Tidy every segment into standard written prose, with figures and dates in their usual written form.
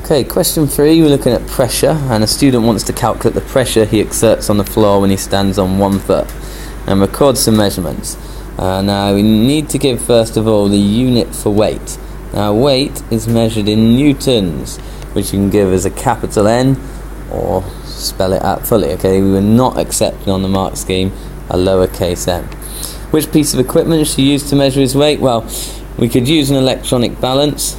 Okay, question 3, we're looking at pressure, and a student wants to calculate the pressure he exerts on the floor when he stands on one foot and record some measurements. Now we need to give first of all the unit for weight. Now weight is measured in newtons, which you can give as a capital N or spell it out fully. Okay, we were not accepting on the mark scheme a lowercase m. Which piece of equipment should you use to measure his weight? Well, we could use an electronic balance.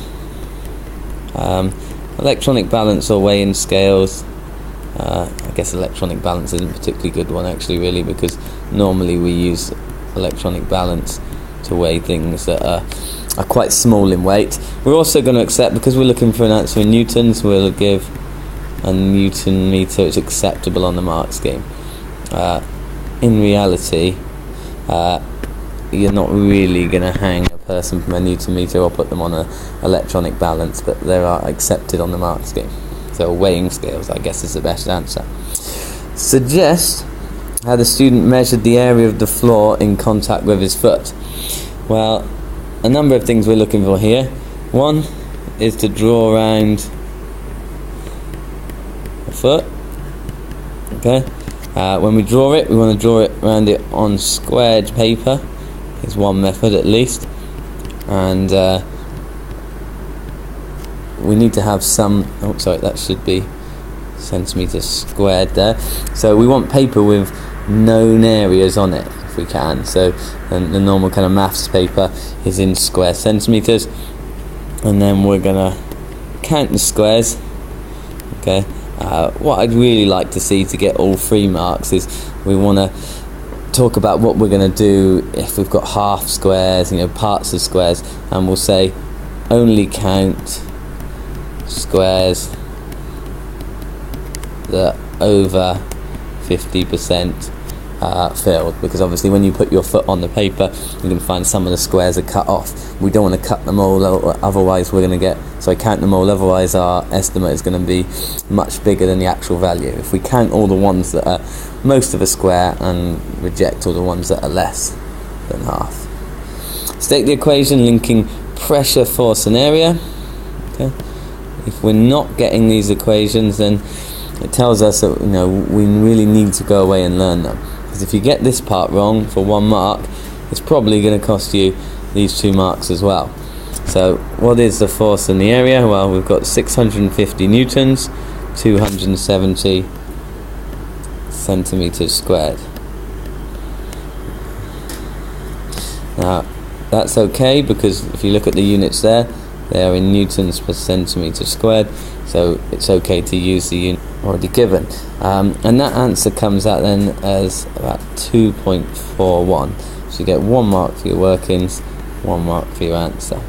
Electronic balance or weighing scales. I guess electronic balance isn't a particularly good one actually, really, because normally we use electronic balance to weigh things that are quite small in weight. We're also going to accept, because we're looking for an answer in newtons, we'll give a newton meter is acceptable on the mark scheme. In reality, you're not really going to hang a person from a newton meter or put them on an electronic balance, but they are accepted on the mark scheme. So weighing scales, I guess, is the best answer. Suggest how the student measured the area of the floor in contact with his foot. Well, a number of things we're looking for here. One is to draw around the foot. Okay. When we draw it, we want to draw it around it on squared paper. Is one method at least, and we need to have some. Oh, sorry, that should be centimeters squared there. So we want paper with known areas on it if we can. So the normal kind of maths paper is in square centimeters, and then we're gonna count the squares. Okay. What I'd really like to see to get all 3 marks is we want to talk about what we're going to do if we've got half squares, parts of squares, and we'll say only count squares that are over 50% filled, because obviously when you put your foot on the paper you can find some of the squares are cut off. We don't want to cut them all, otherwise we're going to get, count them all, otherwise our estimate is going to be much bigger than the actual value. If we count all the ones that are most of a square and reject all the ones that are less than half. State the equation linking pressure, force and area. Okay. If we're not getting these equations, then it tells us that we really need to go away and learn them, because if you get this part wrong for 1 mark, it's probably going to cost you these 2 marks as well. So what is the force and the area? Well, we've got 650 newtons, 270 centimeters squared. Now that's okay, because if you look at the units there, they are in newtons per centimeter squared, so it's okay to use the unit already given, and that answer comes out then as about 2.41. So you get 1 mark for your workings, 1 mark for your answer.